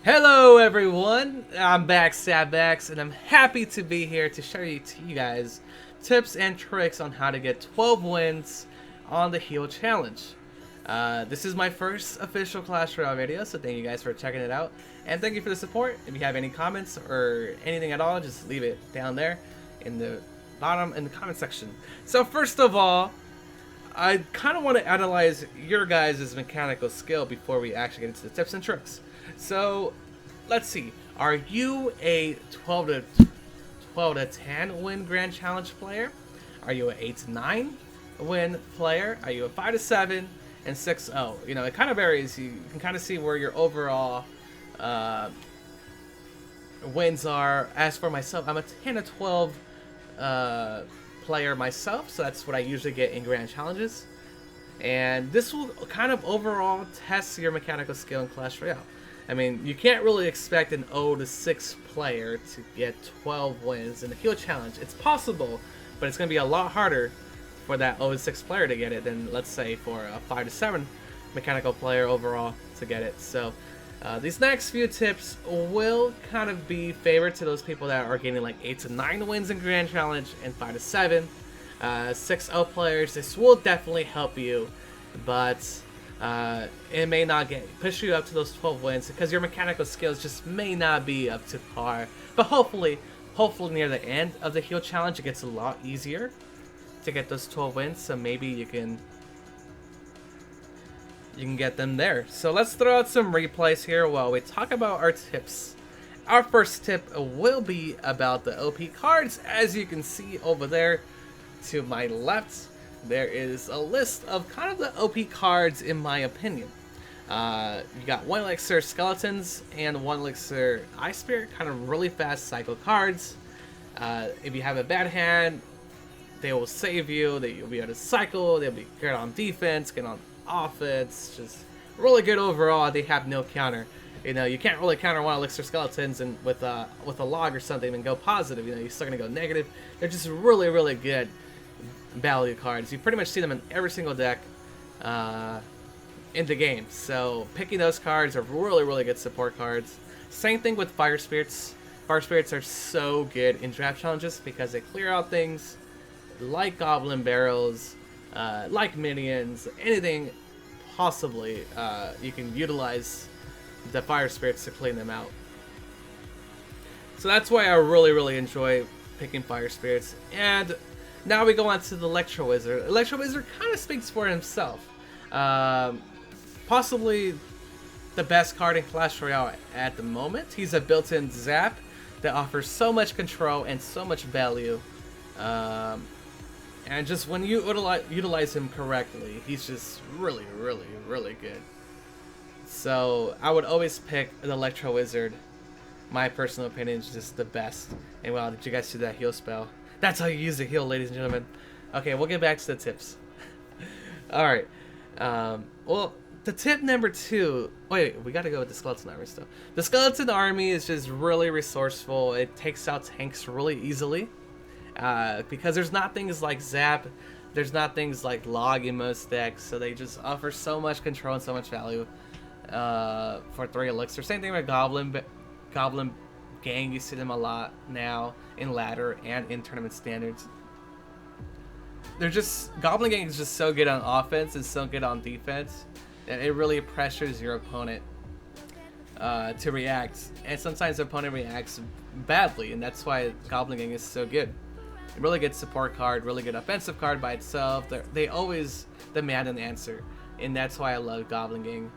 Hello everyone, I'm back, Sabax, and I'm happy to be here to show you guys tips and tricks on how to get 12 wins on the Heal Challenge. This is my first official Clash Royale video, so thank you guys for checking it out, and thank you for the support. If you have any comments or anything at all, just leave it down there in the bottom in the comment section. So first of all, I kind of want to analyze your guys' mechanical skill before we actually get into the tips and tricks. So, let's see. Are you a 12 to 10 win Grand Challenge player? Are you an 8 to 9 win player? Are you a 5 to 7 and 6-0? You know, it kind of varies. You can kind of see where your overall wins are. As for myself, I'm a 10 to 12 player myself, so that's what I usually get in Grand Challenges. And this will kind of overall test your mechanical skill in Clash Royale. I mean, you can't really expect an 0 to 6 player to get 12 wins in the Heal Challenge. It's possible, but it's going to be a lot harder for that 0 to 6 player to get it than, let's say, for a 5 to 7 mechanical player overall to get it. So, these next few tips will kind of be favored to those people that are getting like 8 to 9 wins in Grand Challenge and 5 to 7. 6-0 players, this will definitely help you, but it may not push you up to those 12 wins because your mechanical skills just may not be up to par. But hopefully near the end of the Heal Challenge, it gets a lot easier to get those 12 wins. So maybe you can get them there. So let's throw out some replays here while we talk about our tips. Our first tip will be about the OP cards. As you can see over there to my left, there is a list of kind of the OP cards in my opinion. You got 1 Elixir Skeletons and 1 Elixir Ice Spirit, kind of really fast cycle cards. If you have a bad hand, they will save you. You'll be able to cycle. They'll be good on defense, good on offense, just really good overall. They have no counter. You know, you can't really counter 1 Elixir Skeletons and with a log or something and go positive. You know, you're still gonna go negative. They're just really good value cards. You pretty much see them in every single deck in the game. So picking those cards are really good support cards. Same thing with Fire Spirits. Fire Spirits are so good in draft challenges because they clear out things like Goblin Barrels, like minions, anything possibly. You can utilize the Fire Spirits to clean them out. So that's why I really enjoy picking Fire Spirits. And now we go on to the Electro Wizard. Electro Wizard kind of speaks for himself. Possibly the best card in Clash Royale at the moment. He's a built-in zap that offers so much control and so much value. And just when you utilize him correctly, he's just really good. So I would always pick the Electro Wizard. My personal opinion is just the best. And wow, did you guys see that heal spell? That's how you use the heal, ladies and gentlemen. Okay, we'll get back to the tips. Alright. Well, the tip number 2... Wait, we gotta go with the Skeleton Army still. The Skeleton Army is just really resourceful. It takes out tanks really easily. Because there's not things like Zap. There's not things like Log in most decks. So they just offer so much control and so much value for 3 Elixir. Same thing with Goblin Gang. You see them a lot now in ladder and in tournament standards. They're just Goblin Gang is just so good on offense and so good on defense, and it really pressures your opponent to react. And sometimes the opponent reacts badly, and that's why Goblin Gang is so good. Really good support card, really good offensive card by itself. They always demand an answer, and that's why I love Goblin Gang.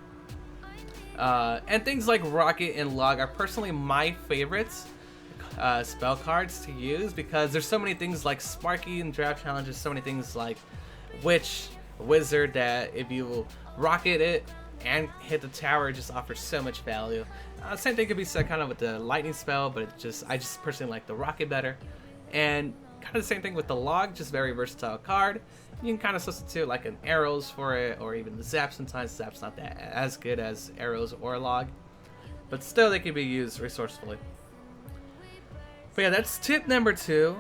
And things like Rocket and Log are personally my favorites spell cards to use because there's so many things like Sparky in draft challenges, so many things like Witch, Wizard that if you rocket it and hit the tower, it just offers so much value. Same thing could be said kind of with the lightning spell, but I just personally like the rocket better. And kind of the same thing with the Log, just very versatile card. You can kind of substitute like an arrows for it, or even the zap. Sometimes zap's not that as good as arrows or Log, but still they can be used resourcefully. But yeah, that's tip number 2.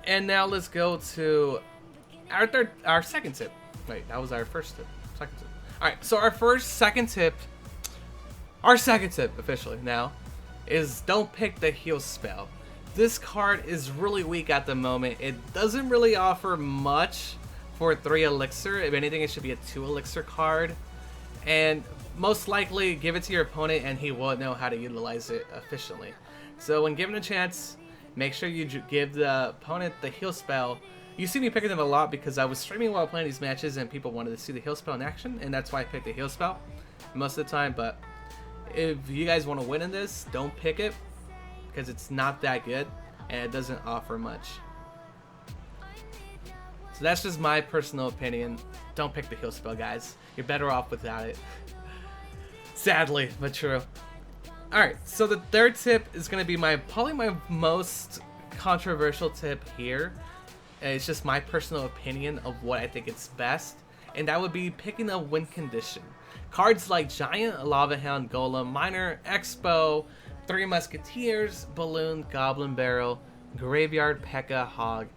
And now let's go to our second tip. Wait, that was our first tip. Second tip. All right, so our second tip Our second tip, officially now, is don't pick the heal spell. This card is really weak at the moment. It doesn't really offer much for 3 elixir. If anything, it should be a 2 elixir card. And most likely, give it to your opponent and he won't know how to utilize it efficiently. So when given a chance, make sure you give the opponent the heal spell. You see me picking them a lot because I was streaming while playing these matches and people wanted to see the heal spell in action, and that's why I picked the heal spell most of the time. But if you guys want to win in this, don't pick it because it's not that good and it doesn't offer much. So that's just my personal opinion. Don't pick the heal spell, guys. You're better off without it. Sadly, but true. Alright, so the third tip is going to be probably my most controversial tip here. It's just my personal opinion of what I think is best, and that would be picking a win condition. Cards like Giant, Lava Hound, Golem, Miner, Expo, 3 Musketeers, Balloon, Goblin Barrel, Graveyard, P.E.K.K.A, Hog,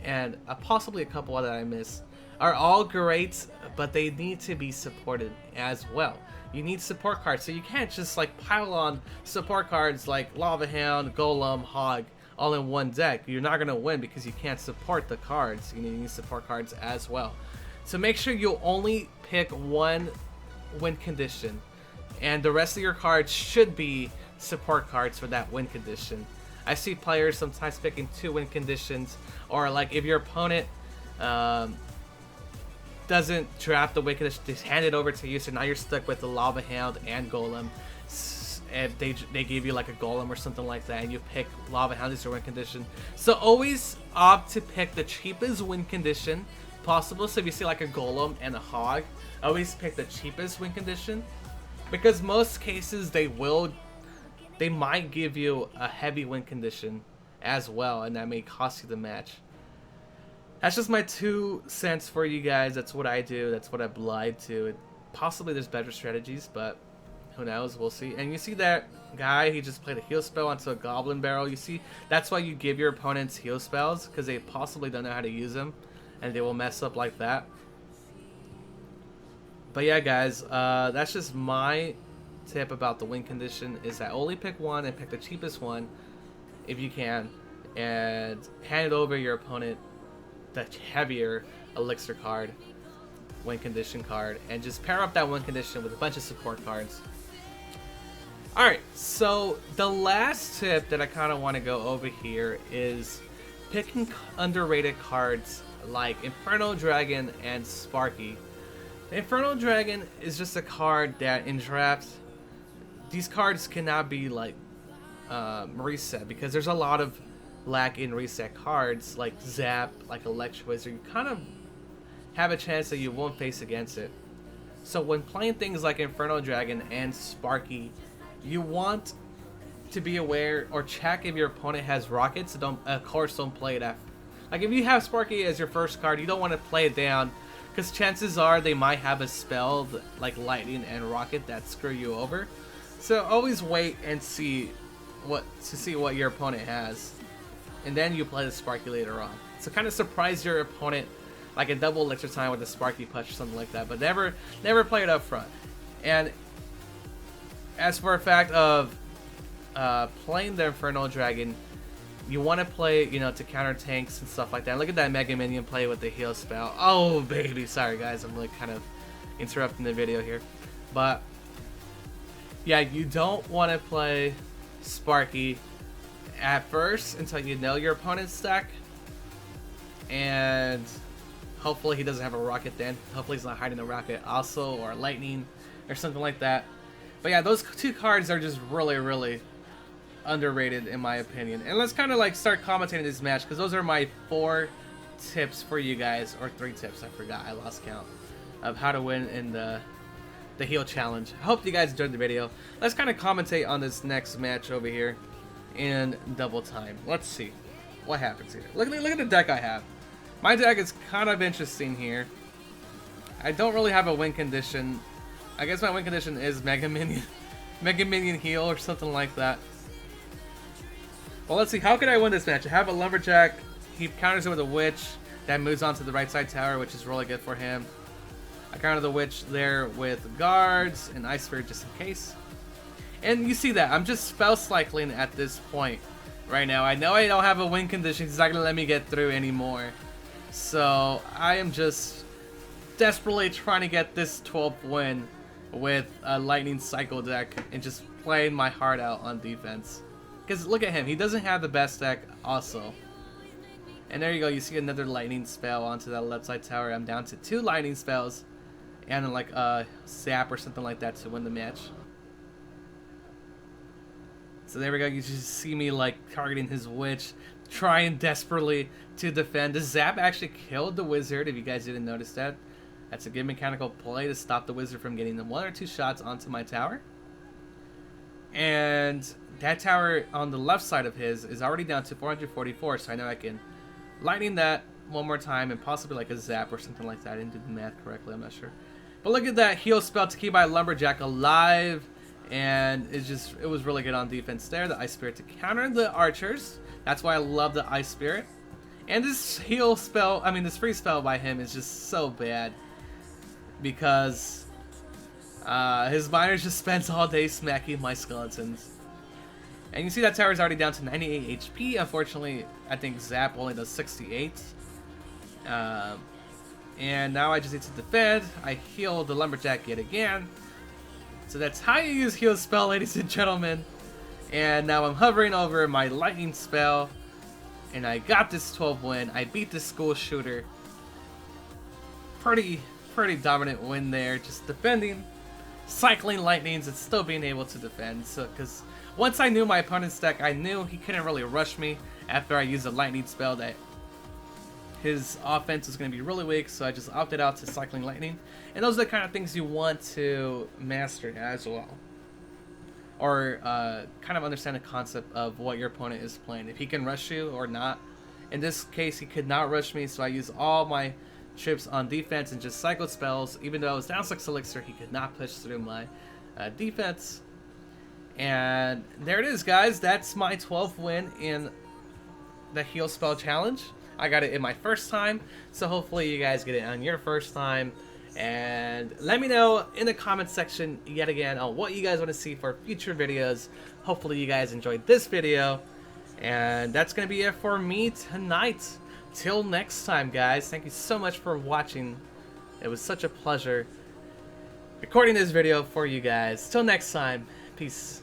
and possibly a couple other that I missed, are all great, but they need to be supported as well. You need support cards, so you can't just like pile on support cards like Lava Hound, Golem, Hog, all in one deck. You're not going to win because you can't support the cards. You need support cards as well. So make sure you only pick one win condition, and the rest of your cards should be support cards for that win condition. I see players sometimes picking 2 win conditions, or like if your opponent doesn't draft the win condition, just hand it over to you, so now you're stuck with the Lava Hound and Golem. If they give you like a Golem or something like that, and you pick Lava Hound as your win condition. So always opt to pick the cheapest win condition possible. So if you see like a Golem and a Hog, always pick the cheapest win condition, because most cases they might give you a heavy win condition as well, and that may cost you the match. That's just my 2 cents for you guys. That's what I do. That's what I've lied to. Possibly there's better strategies, but who knows? We'll see. And you see that guy, he just played a heal spell onto a Goblin Barrel. You see, that's why you give your opponents heal spells, because they possibly don't know how to use them, and they will mess up like that. But yeah, guys, that's just my tip about the win condition, is that only pick one and pick the cheapest one if you can, and hand it over your opponent the heavier elixir card, win condition card, and just pair up that win condition with a bunch of support cards. Alright, so the last tip that I kind of want to go over here is picking underrated cards like Inferno Dragon and Sparky. The Inferno Dragon is just a card that in draft, these cards cannot be like reset, because there's a lot of lack in reset cards like Zap, like Electro Wizard. You kind of have a chance that you won't face against it. So when playing things like Inferno Dragon and Sparky, you want to be aware or check if your opponent has rockets. So of course don't play it after. Like if you have Sparky as your first card, you don't want to play it down, because chances are they might have a spell like Lightning and Rocket that screw you over. So always wait and see what your opponent has, and then you play the Sparky later on. So kind of surprise your opponent, like a double elixir time with a Sparky Punch or something like that, but never play it up front. And as for a fact of playing the Inferno Dragon, you want to play, to counter tanks and stuff like that. Look at that Mega Minion play with the heal spell. Oh baby, sorry guys, I'm like kind of interrupting the video here, but yeah, you don't want to play Sparky at first until you know your opponent's stack, and hopefully he doesn't have a rocket then. Hopefully he's not hiding a rocket also, or lightning or something like that. But yeah, those 2 cards are just really underrated in my opinion. And let's kind of like start commentating this match, because those are my 4 tips for you guys, or 3 tips, I forgot, I lost count, of how to win in the heal challenge. I hope you guys enjoyed the video. Let's kind of commentate on this next match over here in double time. Let's see what happens here. Look at the deck I have. My deck is kind of interesting here. I don't really have a win condition. I guess my win condition is Mega Minion heal or something like that. Well, let's see. How can I win this match? I have a Lumberjack. He counters it with a Witch that moves on to the right side tower, which is really good for him. I counter the Witch there with Guards and Ice Spirit just in case. And you see that, I'm just spell cycling at this point right now. I know I don't have a win condition, he's not going to let me get through anymore. So I am just desperately trying to get this 12th win with a Lightning Cycle deck and just playing my heart out on defense. Because look at him, he doesn't have the best deck also. And there you go, you see another Lightning spell onto that left side tower. I'm down to 2 Lightning spells and then like a Zap or something like that to win the match. So there we go, you just see me like targeting his Witch, trying desperately to defend. The Zap actually killed the Wizard, if you guys didn't notice that. That's a good mechanical play to stop the Wizard from getting 1 or 2 shots onto my tower. And that tower on the left side of his is already down to 444, so I know I can Lightning that one more time and possibly like a Zap or something like that. I didn't do the math correctly, I'm not sure. But look at that heal spell to keep my Lumberjack alive. And it was really good on defense there. The Ice Spirit to counter the archers. That's why I love the Ice Spirit. And this heal spell, I mean this free spell by him is just so bad. Because his miners just spends all day smacking my skeletons. And you see that tower is already down to 98 HP. Unfortunately, I think Zap only does 68. And now I just need to defend. I heal the Lumberjack yet again. So that's how you use heal spell, ladies and gentlemen. And now I'm hovering over my Lightning spell. And I got this 12 win. I beat the School Shooter. Pretty dominant win there. Just defending, cycling lightnings, and still being able to defend. So, because once I knew my opponent's deck, I knew he couldn't really rush me after I used a lightning spell that his offense was going to be really weak, so I just opted out to cycling lightning. And those are the kind of things you want to master as well. Or kind of understand the concept of what your opponent is playing. If he can rush you or not. In this case, he could not rush me, so I used all my trips on defense and just cycled spells. Even though I was down 6 elixir, he could not push through my defense. And there it is, guys. That's my 12th win in the heal spell challenge. I got it in my first time, so hopefully you guys get it on your first time. And let me know in the comment section yet again on what you guys want to see for future videos. Hopefully you guys enjoyed this video. And that's going to be it for me tonight. Till next time, guys. Thank you so much for watching. It was such a pleasure recording this video for you guys. Till next time. Peace.